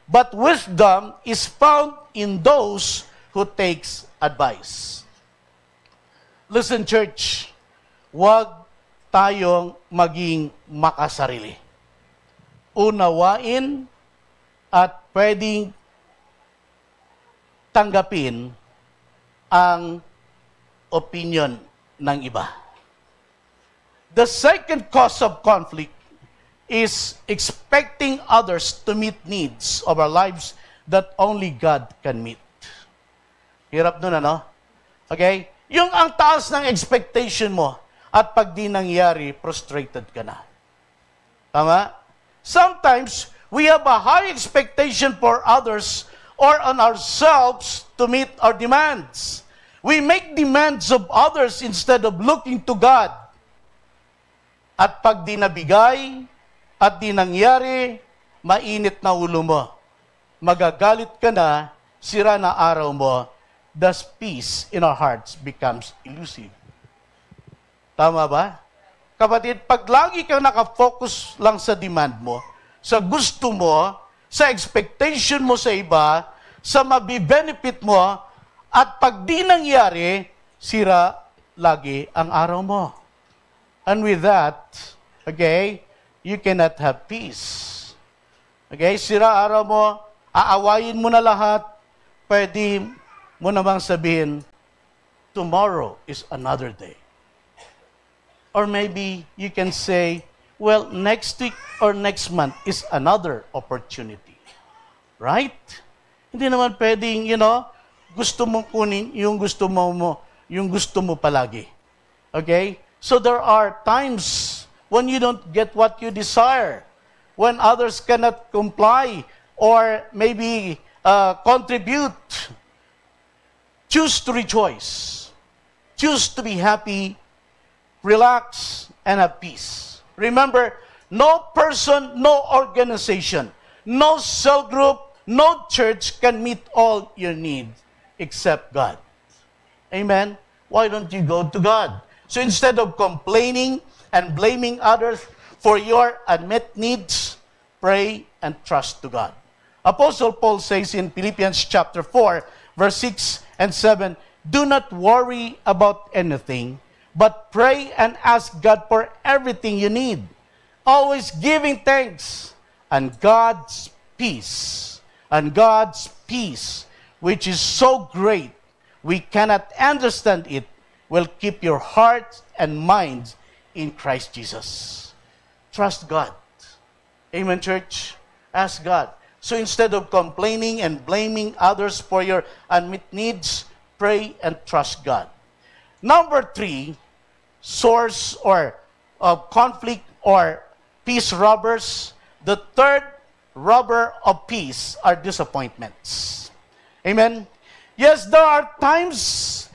but wisdom is found in those who takes advice. Listen, church, huwag tayong maging makasarili. Unawain at pwedeng tanggapin ang opinion ng iba. The second cause of conflict is expecting others to meet needs of our lives that only God can meet. Hirap nun, ano? Okay? Yung ang taas ng expectation mo at pag di nangyari, frustrated ka na. Tama? Sometimes, we have a high expectation for others or on ourselves to meet our demands. We make demands of others instead of looking to God. At pag di nabigay, at di nangyari, mainit na ulo mo. Magagalit ka na, sira na araw mo, thus peace in our hearts becomes elusive. Tama ba? Kapatid, pag lagi kang nakafocus lang sa demand mo, sa gusto mo, sa expectation mo sa iba, sa mabibenefit mo, at pag di nangyari, sira lagi ang araw mo. And with that, okay, you cannot have peace. Okay, sira araw mo, aawayin mo na lahat, pwede mo namang sabihin, tomorrow is another day. Or maybe you can say, well, next week or next month is another opportunity. Right? Hindi naman pwedeng, gusto mong kunin yung gusto mo palagi. Okay? So there are times when you don't get what you desire, when others cannot comply or maybe contribute. Choose to rejoice. Choose to be happy, relax, and have peace. Remember, no person, no organization, no cell group, no church can meet all your needs except God. Amen? Why don't you go to God? So instead of complaining and blaming others for your unmet needs, pray and trust to God. Apostle Paul says in Philippians chapter 4, verse 6 and 7, do not worry about anything, but pray and ask God for everything you need, always giving thanks, and God's peace, which is so great, we cannot understand it, will keep your hearts and minds in Christ Jesus. Trust God. Amen, church? Ask God. So instead of complaining and blaming others for your unmet needs, pray and trust God. Number 3, source or of conflict or peace robbers. The third robber of peace are disappointments. Amen? Yes, there are times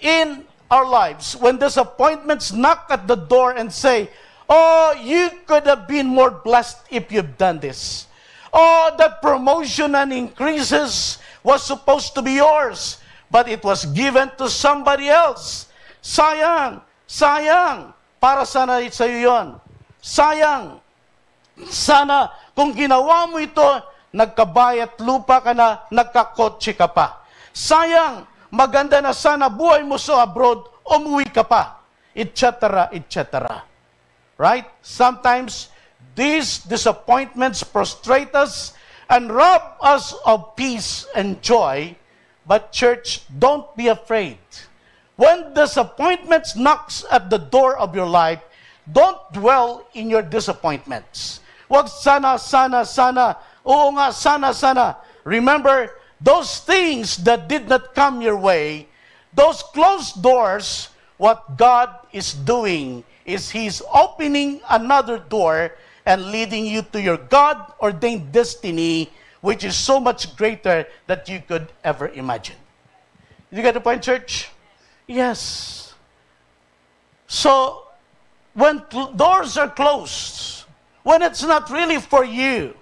in our lives when disappointments knock at the door and say, oh, you could have been more blessed if you've done this. Oh, that promotion and increases was supposed to be yours, but it was given to somebody else. Sayang, sayang, para sana sa'yo yun. Sayang, sana kung ginawa mo ito, nagkabayat lupa ka na, nagkakotse ka pa. Sayang, maganda na sana buhay mo sa abroad, umuwi ka pa, etc., etc. Right? Sometimes, these disappointments prostrate us and rob us of peace and joy. But church, don't be afraid. When disappointments knocks at the door of your life, don't dwell in your disappointments. Wag sana, oo nga, sana. Remember, those things that did not come your way, those closed doors, what God is doing is He's opening another door and leading you to your God-ordained destiny, which is so much greater than you could ever imagine. You get the point, church? Yes. So, when doors are closed, when it's not really for you,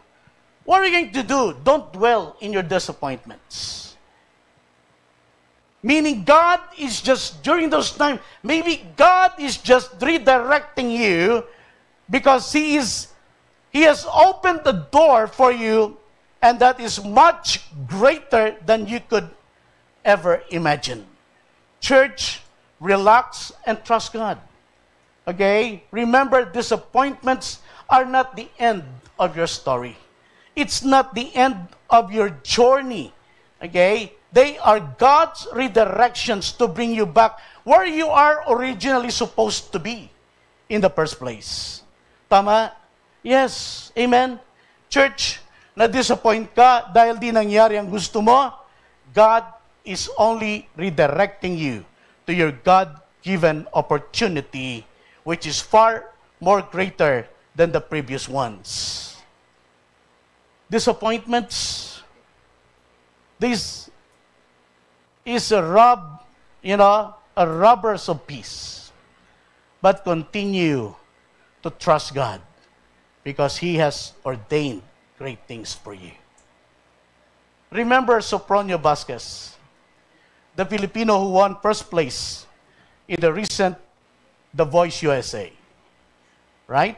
what are you going to do? Don't dwell in your disappointments. Meaning God is just, during those times, maybe God is just redirecting you because He has opened the door for you, and that is much greater than you could ever imagine. Church, relax and trust God. Okay? Remember, disappointments are not the end of your story. It's not the end of your journey. Okay? They are God's redirections to bring you back where you are originally supposed to be in the first place. Tama? Yes. Amen? Church, na-disappoint ka dahil di nangyari ang gusto mo, God is only redirecting you to your God-given opportunity, which is far more greater than the previous ones. Disappointments, this is a robbers of peace. But continue to trust God because He has ordained great things for you. Remember Sopronio Vasquez, the Filipino who won first place in the recent The Voice USA. Right?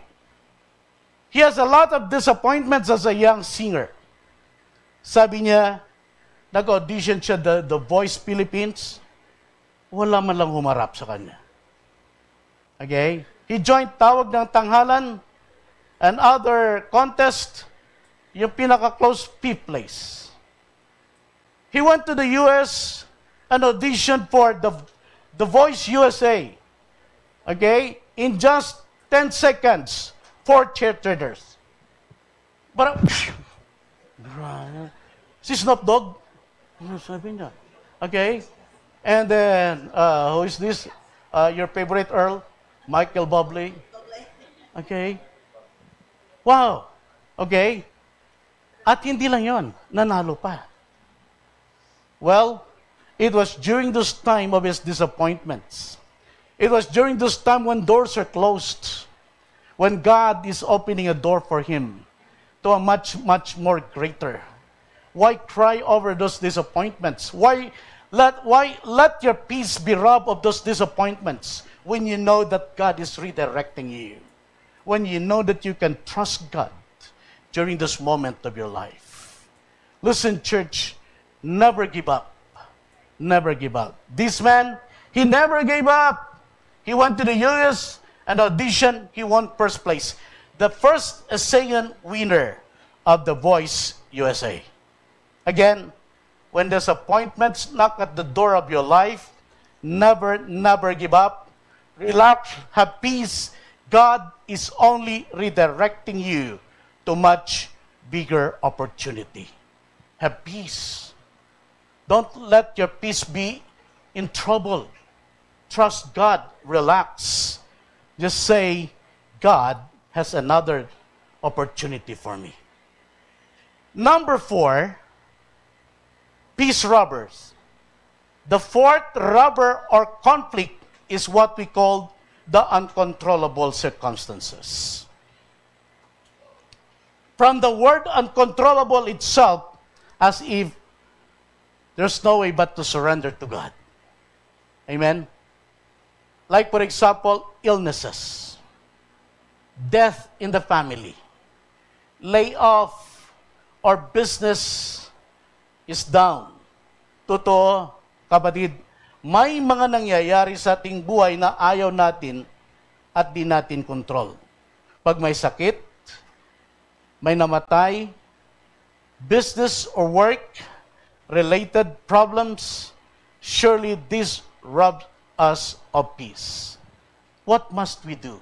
He has a lot of disappointments as a young singer. Sabi niya, nag-audition siya The Voice Philippines, wala man lang humarap sa kanya. Okay? He joined Tawag ng Tanghalan and other contest, yung pinaka-close fifth place. He went to the US and auditioned for The Voice USA. Okay? In just 10 seconds, 4 cheerleaders. But, si Snoop Dogg, sabi niya. Okay? And then, who is this? Your favorite Earl? Michael Bublé. Okay? Wow! Okay? At hindi lang yon, nanalo pa. Well, it was during this time of his disappointments. It was during this time when doors are closed, when God is opening a door for him to a much, much more greater. Why cry over those disappointments? Why let your peace be robbed of those disappointments when you know that God is redirecting you? When you know that you can trust God during this moment of your life. Listen, church, never give up. Never give up. This man, he never gave up. He went to the US and auditioned. He won first place. The first Assyrian winner of The Voice USA. Again, when disappointments knock at the door of your life, never, never give up. Relax, have peace. God is only redirecting you to much bigger opportunity. Have peace. Don't let your peace be in trouble. Trust God. Relax. Just say, God has another opportunity for me. Number 4, peace robbers. The fourth robber or conflict is what we call the uncontrollable circumstances. From the word uncontrollable itself, as if there's no way but to surrender to God. Amen? Like, for example, illnesses, death in the family, layoff, or business is down. Totoo, kapatid, may mga nangyayari sa ating buhay na ayaw natin at di natin kontrol. Pag may sakit, may namatay, business or work-related problems, surely this robs us of peace. What must we do?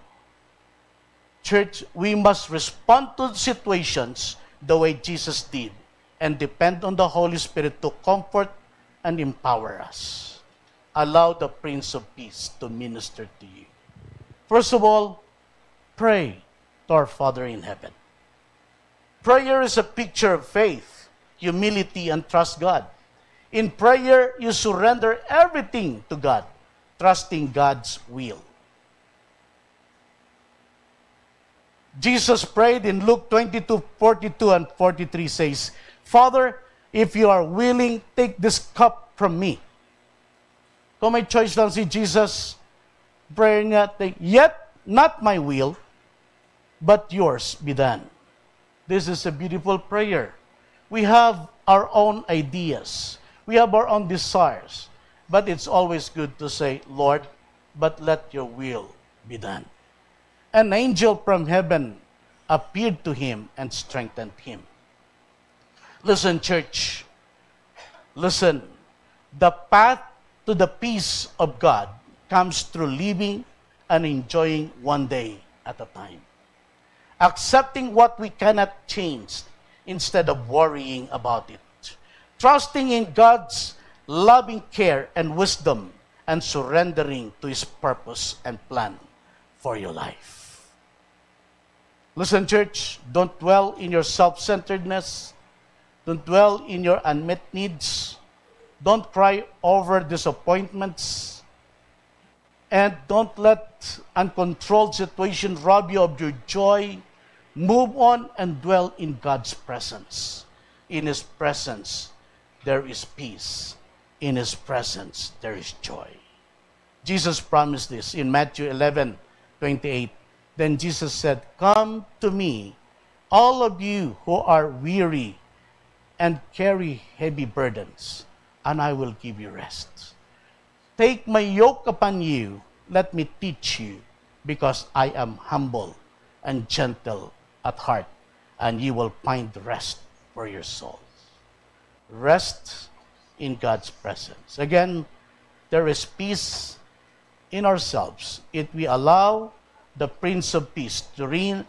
Church, we must respond to situations the way Jesus did and depend on the Holy Spirit to comfort and empower us. Allow the Prince of Peace to minister to you. First of all, pray to our Father in heaven. Prayer is a picture of faith, humility, and trust God. In prayer, you surrender everything to God, trusting God's will. Jesus prayed in Luke 22:42 and 43 says, Father, if you are willing, take this cup from me. Kung may choice lang si Jesus, prayer niya, yet not my will, but yours be done. This is a beautiful prayer. We have our own ideas. We have our own desires. But it's always good to say, Lord, but let your will be done. An angel from heaven appeared to him and strengthened him. Listen, church. Listen. The path to the peace of God comes through living and enjoying one day at a time. Accepting what we cannot change instead of worrying about it. Trusting in God's loving care and wisdom and surrendering to His purpose and plan for your life. Listen, church, don't dwell in your self-centeredness. Don't dwell in your unmet needs. Don't cry over disappointments. And don't let uncontrolled situation rob you of your joy. Move on and dwell in God's presence. In His presence, there is peace. In His presence, there is joy. Jesus promised this in Matthew 11:28. Then Jesus said, Come to me, all of you who are weary and carry heavy burdens, and I will give you rest. Take my yoke upon you, let me teach you, because I am humble and gentle at heart, and you will find rest for your souls. Rest in God's presence. Again, there is peace in ourselves if we allow the Prince of Peace to reign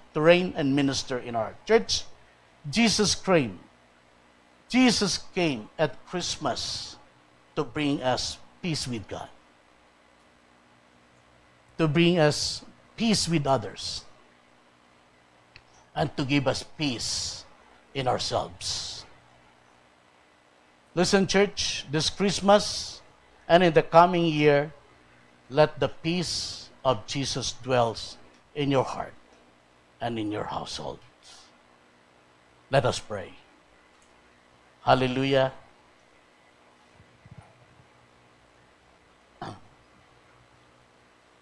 and minister in our church. Jesus came at Christmas to bring us peace with God, to bring us peace with others, and to give us peace in ourselves. Listen, church, this Christmas and in the coming year, let the peace of Jesus dwells in your heart and in your household. Let us pray. Hallelujah.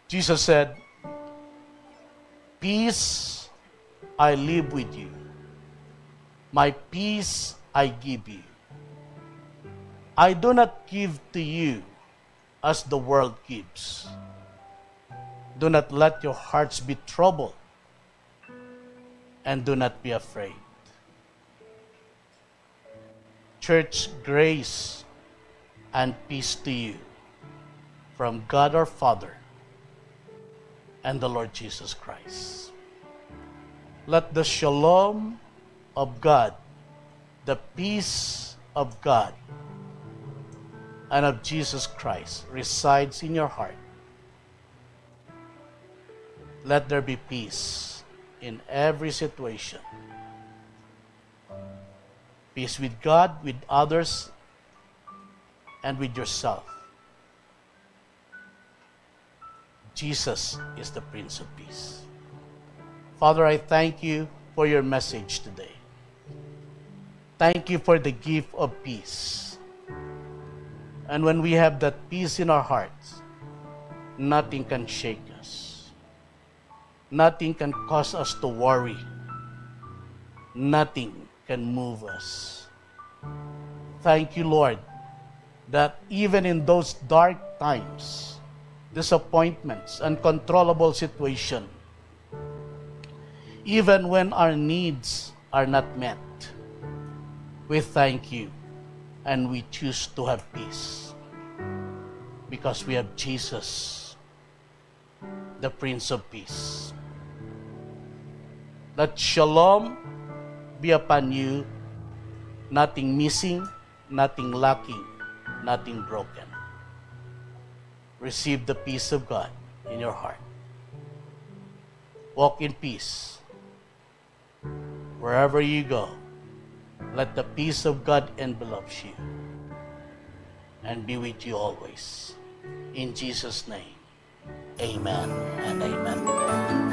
Jesus said, Peace I live with you. My peace I give you. I do not give to you as the world gives. Do not let your hearts be troubled, and do not be afraid. Church, grace and peace to you from God our Father and the Lord Jesus Christ. Let the shalom of God, the peace of God and of Jesus Christ resides in your heart. Let there be peace in every situation. Peace with God, with others, and with yourself. Jesus is the Prince of Peace. Father, I thank you for your message today. Thank you for the gift of peace. And when we have that peace in our hearts, nothing can shake us. Nothing can cause us to worry. Nothing can move us. Thank you, Lord, that even in those dark times, disappointments, uncontrollable situation, even when our needs are not met, we thank you and we choose to have peace because we have Jesus, the Prince of Peace. Let shalom be upon you, nothing missing, nothing lacking, nothing broken. Receive the peace of God in your heart. Walk in peace Wherever you go, let the peace of God envelop you and be with you always. In Jesus' name, amen and amen.